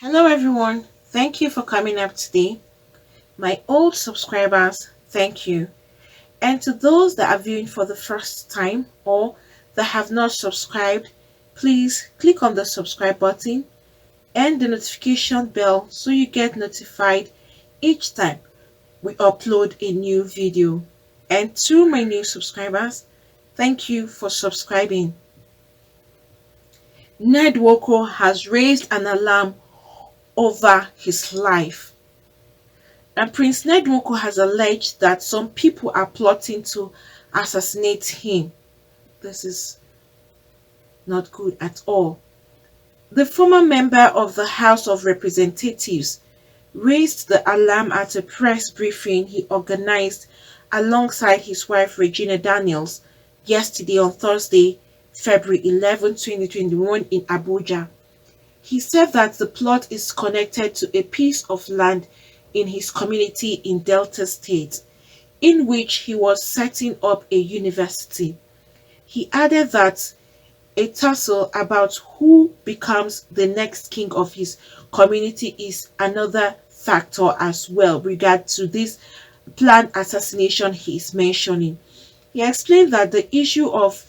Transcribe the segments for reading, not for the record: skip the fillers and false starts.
Hello everyone, thank you for coming up today. My old subscribers, thank you. And to those that are viewing for the first time or that have not subscribed, please click on the subscribe button and the notification bell so you get notified each time we upload a new video. And to my new subscribers, thank you for subscribing. Nwoko has raised an alarm over his life. And Prince Nwoko has alleged that some people are plotting to assassinate him. This is not good at all. The former member of the House of Representatives raised the alarm at a press briefing he organized alongside his wife Regina Daniels yesterday on Thursday, February 11, 2021 in Abuja. He said that the plot is connected to a piece of land in his community in Delta State, in which he was setting up a university. He added that a tussle about who becomes the next king of his community is another factor as well regard to this planned assassination he is mentioning. He explained that the issue of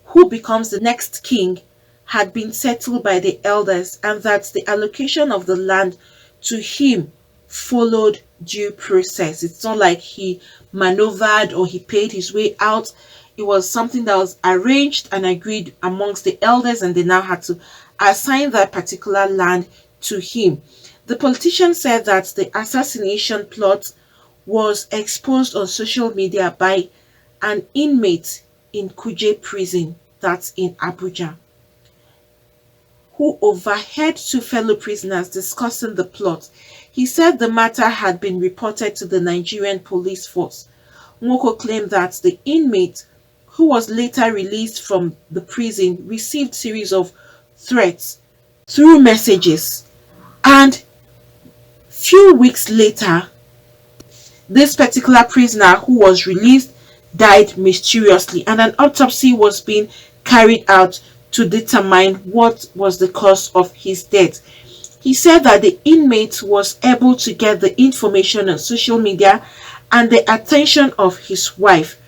who becomes the next king had been settled by the elders and that the allocation of the land to him followed due process. It's not like he maneuvered or he paid his way out. It was something that was arranged and agreed amongst the elders, and they now had to assign that particular land to him. The politician said that the assassination plot was exposed on social media by an inmate in Kuje prison, that's in Abuja, who overheard two fellow prisoners discussing the plot. He said the matter had been reported to the Nigerian police force. Nwoko claimed that the inmate, who was later released from the prison, received series of threats through messages, and few weeks later, this particular prisoner who was released died mysteriously, and an autopsy was being carried out to determine what was the cause of his death. He said that the inmate was able to get the information on social media, and the attention of his wife,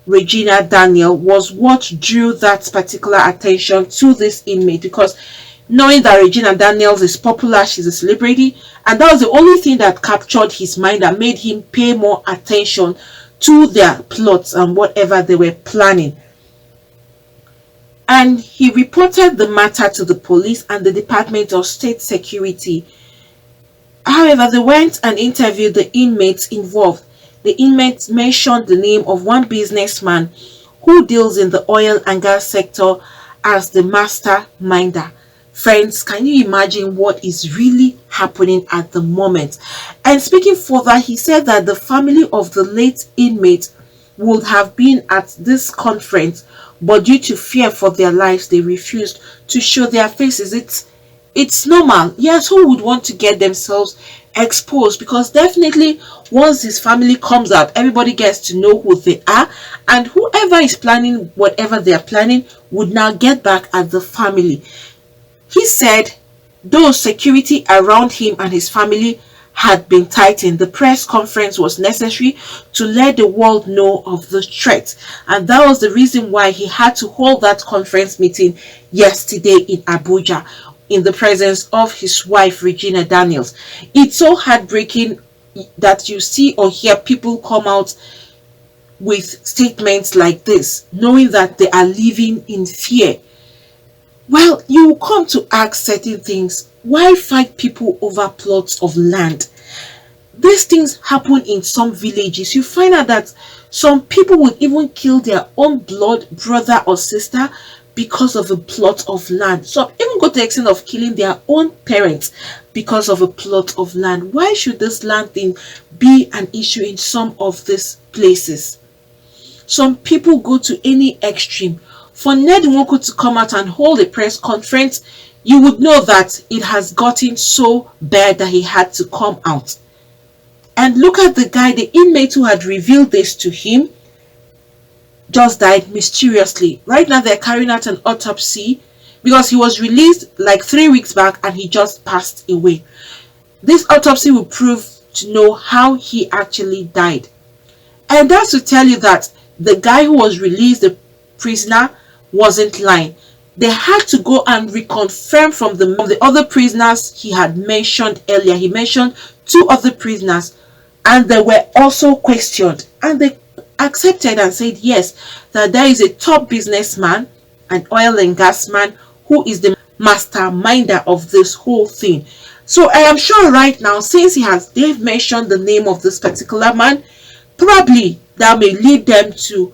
Regina Daniels, was what drew that particular attention to this inmate, because knowing that Regina Daniels is popular, she's a celebrity, and that was the only thing that captured his mind and made him pay more attention to their plots and whatever they were planning. And he reported the matter to the police and the Department of State Security. However, they went and interviewed the inmates involved. The inmates mentioned the name of one businessman who deals in the oil and gas sector as the masterminder. Friends, can you imagine what is really happening at the moment? And speaking further, he said that the family of the late inmate would have been at this conference, but due to fear for their lives, they refused to show their faces. It's normal. Yes, who would want to get themselves exposed? Because definitely once his family comes out, everybody gets to know who they are, and whoever is planning whatever they are planning would now get back at the family. He said though security around him and his family had been tightened, the press conference was necessary to let the world know of the threat, and that was the reason why he had to hold that conference meeting yesterday in Abuja in the presence of his wife Regina Daniels. It's so heartbreaking that you see or hear people come out with statements like this, knowing that they are living in fear. Well, you will come to ask certain things. Why fight people over plots of land? These things happen in some villages. You find out that some people would even kill their own blood brother or sister because of a plot of land. Some even go to the extent of killing their own parents because of a plot of land. Why should this land thing be an issue in some of these places? Some people go to any extreme. For Nwoko to come out and hold a press conference, you would know that it has gotten so bad that he had to come out. And look at the guy, the inmate who had revealed this to him, just died mysteriously. Right now they're carrying out an autopsy because he was released like 3 weeks back and he just passed away. This autopsy will prove to know how he actually died. And that's to tell you that the guy who was released, the prisoner, wasn't lying. They had to go and reconfirm from the other prisoners he had mentioned earlier. He mentioned two other prisoners, and they were also questioned. And they accepted and said yes, that there is a top businessman, an oil and gas man, who is the masterminder of this whole thing. So I am sure right now, since they've mentioned the name of this particular man, probably that may lead them to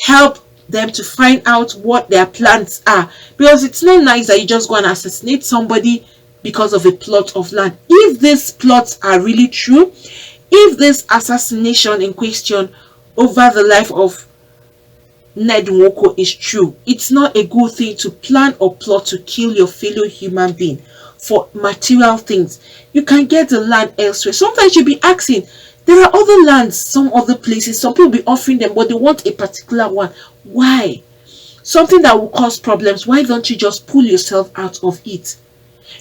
help them to find out what their plans are, because it's not nice that you just go and assassinate somebody because of a plot of land. If these plots are really true, if this assassination in question over the life of Ned Nwoko is true, it's not a good thing to plan or plot to kill your fellow human being for material things. You can get the land elsewhere. Sometimes you'll be asking, there are other lands, some other places, some people be offering them, but they want a particular one. Why? Something that will cause problems. Why don't you just pull yourself out of it?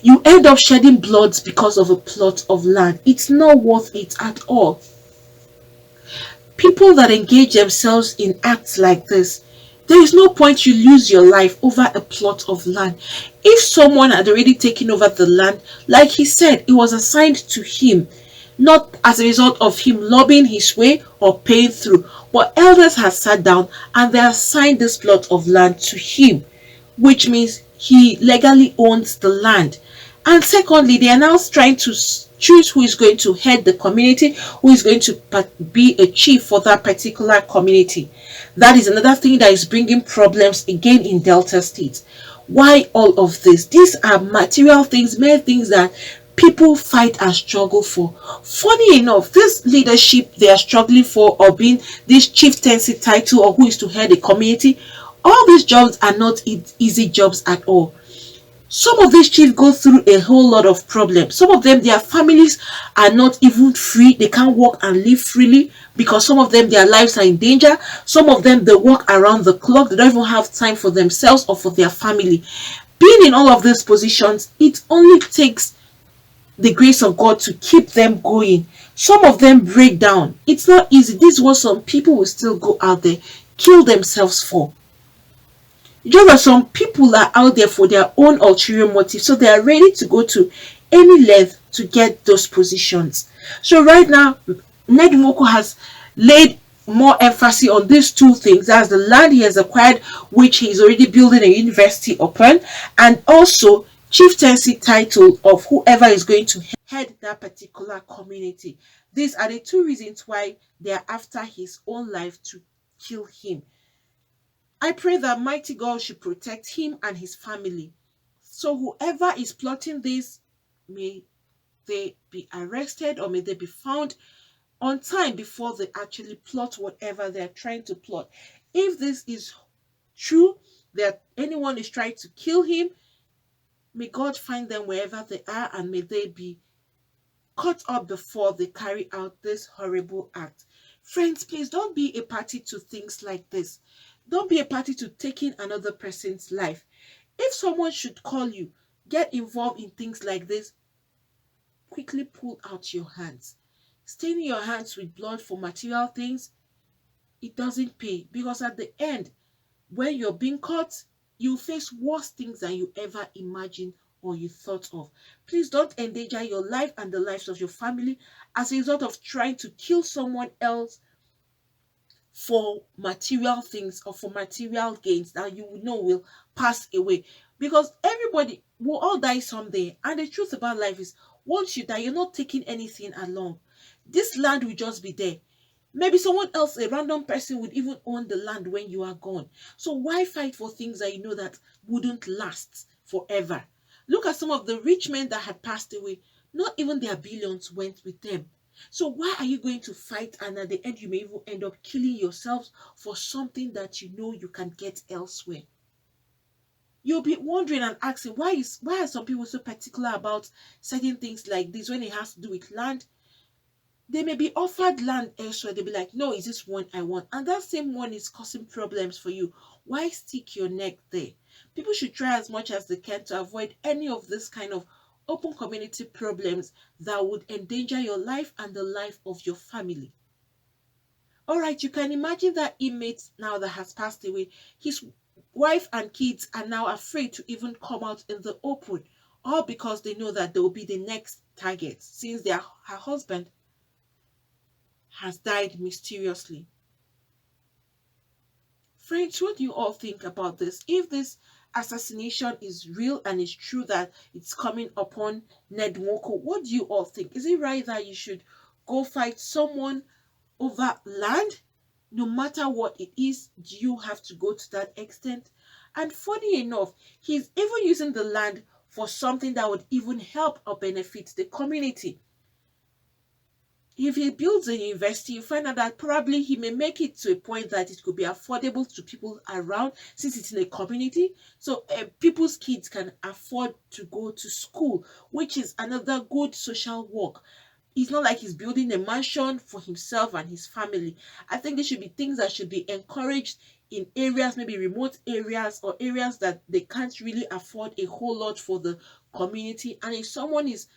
You end up shedding blood because of a plot of land. It's not worth it at all. People that engage themselves in acts like this, there is no point you lose your life over a plot of land. If someone had already taken over the land, like he said, it was assigned to him, not as a result of him lobbying his way or paying through, but elders have sat down and they assigned this plot of land to him, which means he legally owns the land. And secondly, they are now trying to choose who is going to head the community, who is going to be a chief for that particular community. That is another thing that is bringing problems again in Delta State. Why all of this? These are material things, mere things that people fight and struggle for. Funny enough, this leadership they are struggling for, or being this chieftaincy title, or who is to head a community, all these jobs are not easy jobs at all. Some of these chiefs go through a whole lot of problems. Some of them, their families are not even free. They can't walk and live freely because some of them, their lives are in danger. Some of them, they work around the clock. They don't even have time for themselves or for their family. Being in all of these positions, it only takes the grace of God to keep them going. Some of them break down. It's not easy. This is what some people will still go out there, kill themselves for. Just that some people are out there for their own ulterior motive, so they are ready to go to any length to get those positions. So right now, Ned Nwoko has laid more emphasis on these two things. That's the land he has acquired, which he's already building a university upon, and also chieftaincy title of whoever is going to head that particular community. These are the two reasons why they are after his own life, to kill him. I pray that mighty God should protect him and his family. So whoever is plotting this, may they be arrested, or may they be found on time before they actually plot whatever they're trying to plot. If this is true, that anyone is trying to kill him, may God find them wherever they are, and may they be caught up before they carry out this horrible act. Friends, please don't be a party to things like this. Don't be a party to taking another person's life. If someone should call you, get involved in things like this, quickly pull out your hands. Staining your hands with blood for material things, it doesn't pay, because at the end, when you're being caught, you face worse things than you ever imagined or you thought of. Please don't endanger your life and the lives of your family as a result of trying to kill someone else for material things or for material gains that you know will pass away. Because everybody will all die someday. And the truth about life is, once you die, you're not taking anything along. This land will just be there. Maybe someone else, a random person, would even own the land when you are gone. So why fight for things that you know that wouldn't last forever? Look at some of the rich men that had passed away. Not even their billions went with them. So why are you going to fight, and at the end you may even end up killing yourselves for something that you know you can get elsewhere? You'll be wondering and asking, why are some people so particular about certain things like this when it has to do with land? They may be offered land elsewhere. They'll be like, no, is this one I want? And that same one is causing problems for you. Why stick your neck there? People should try as much as they can to avoid any of this kind of open community problems that would endanger your life and the life of your family. All right, you can imagine that inmate now that has passed away. His wife and kids are now afraid to even come out in the open, all because they know that they will be the next target since her husband has died mysteriously. Friends, what do you all think about this? If this assassination is real and it's true that it's coming upon Ned Nwoko, what do you all think? Is it right that you should go fight someone over land? No matter what it is, do you have to go to that extent? And funny enough, he's even using the land for something that would even help or benefit the community. If he builds a university, you find out that probably he may make it to a point that it could be affordable to people around since it's in a community. So people's kids can afford to go to school, which is another good social work. It's not like he's building a mansion for himself and his family. I think there should be things that should be encouraged in areas, maybe remote areas or areas that they can't really afford a whole lot for the community. And if someone is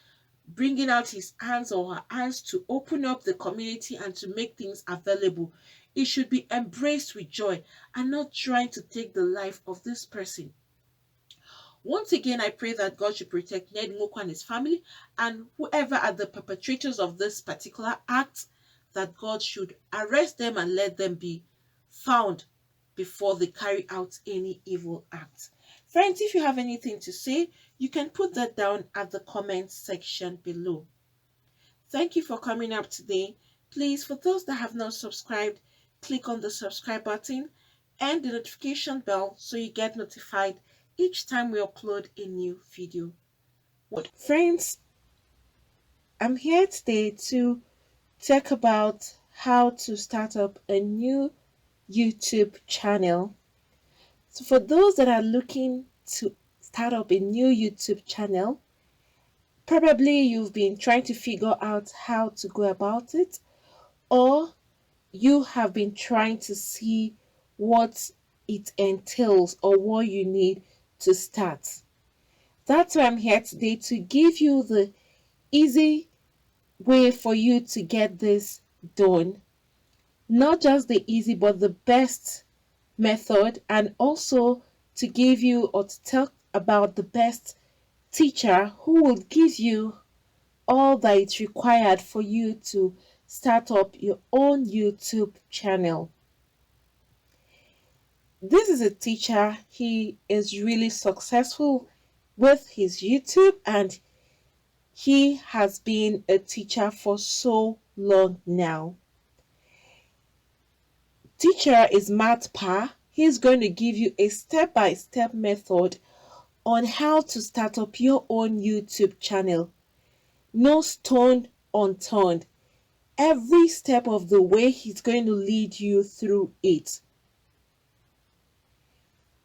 bringing out his hands or her hands to open up the community and to make things available, it should be embraced with joy and not trying to take the life of this person. Once again, I pray that God should protect Ned Nwoko and his family and whoever are the perpetrators of this particular act, that God should arrest them and let them be found before they carry out any evil act. Friends, if you have anything to say, you can put that down at the comments section below. Thank you for coming up today. Please, for those that have not subscribed, click on the subscribe button and the notification bell so you get notified each time we upload a new video. Friends, I'm here today to talk about how to start up a new YouTube channel. So for those that are looking to start up a new YouTube channel, probably you've been trying to figure out how to go about it, or you have been trying to see what it entails or what you need to start. That's why I'm here today, to give you the easy way for you to get this done. Not just the easy, but the best method, and also to give you or to talk about the best teacher who will give you all that is required for you to start up your own YouTube channel. This is a teacher. He is really successful with his YouTube, and he has been a teacher for so long now. Teacher is Matt Pa. He's going to give you a step-by-step method on how to start up your own YouTube channel. No stone unturned. Every step of the way, he's going to lead you through it.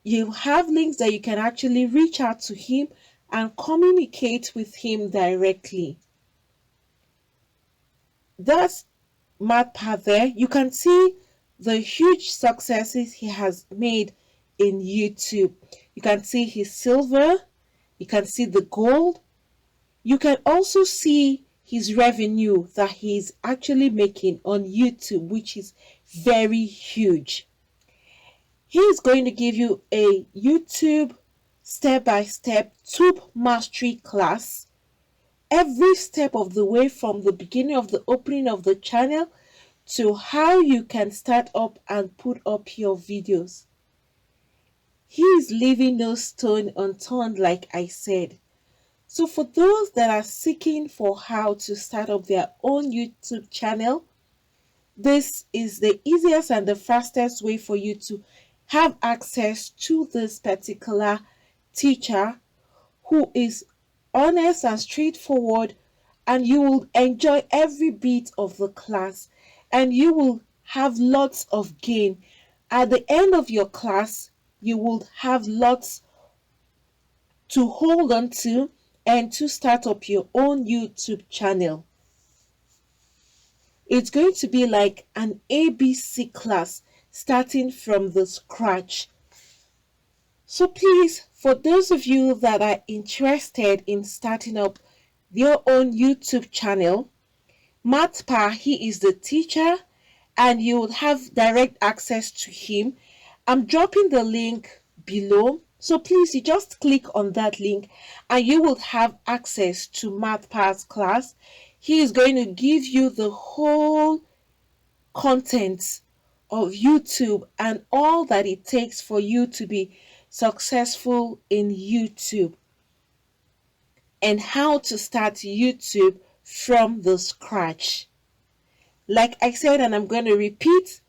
You have links that you can actually reach out to him and communicate with him directly. That's Matt Pa there. You can see the huge successes he has made in YouTube. You can see his silver, you can see the gold, you can also see his revenue that he's actually making on YouTube, which is very huge. He is going to give you a YouTube step-by-step tube mastery class, every step of the way from the beginning of the opening of the channel to how you can start up and put up your videos. He is leaving no stone unturned, like I said. So for those that are seeking for how to start up their own YouTube channel, this is the easiest and the fastest way for you to have access to this particular teacher who is honest and straightforward, and you will enjoy every bit of the class and you will have lots of gain. At the end of your class, you will have lots to hold on to and to start up your own YouTube channel. It's going to be like an ABC class starting from the scratch. So please, for those of you that are interested in starting up your own YouTube channel, Matpa, he is the teacher and you will have direct access to him. I'm dropping the link below. So please, you just click on that link and you will have access to Matpa's class. He is going to give you the whole content of YouTube and all that it takes for you to be successful in YouTube and how to start YouTube from the scratch. Like I said, and I'm going to repeat,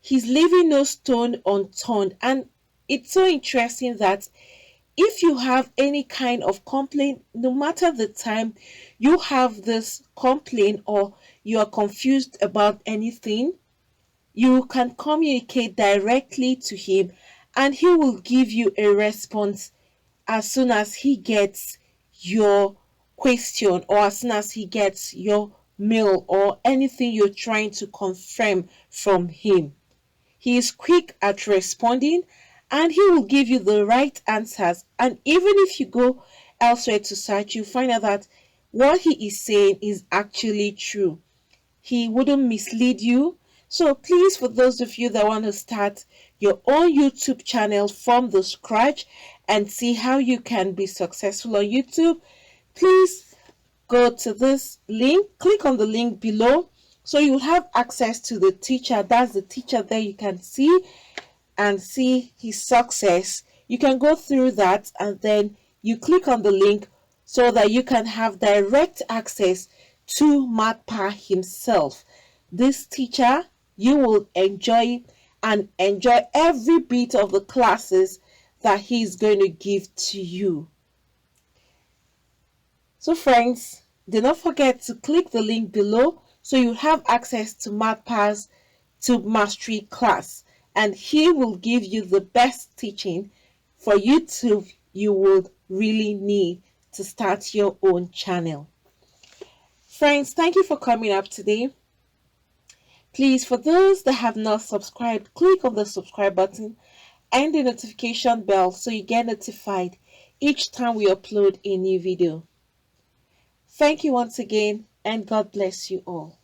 he's leaving no stone unturned. And it's so interesting that if you have any kind of complaint, no matter the time you have this complaint or you are confused about anything, you can communicate directly to him and he will give you a response as soon as he gets your question or as soon as he gets your mail or anything you're trying to confirm from him. He is quick at responding and he will give you the right answers. And even if you go elsewhere to search, you find out that what he is saying is actually true. He wouldn't mislead you. So please, for those of you that want to start your own YouTube channel from the scratch and see how you can be successful on YouTube, please go to this link, click on the link below. So you'll have access to the teacher. That's the teacher there you can see and see his success. You can go through that and then you click on the link so that you can have direct access to Matpa himself. This teacher, you will enjoy and enjoy every bit of the classes that he's going to give to you. So friends, do not forget to click the link below so you have access to Matpa's Tube Mastery class and he will give you the best teaching for YouTube you would really need to start your own channel. Friends, thank you for coming up today. Please, for those that have not subscribed, click on the subscribe button and the notification bell so you get notified each time we upload a new video. Thank you once again and God bless you all.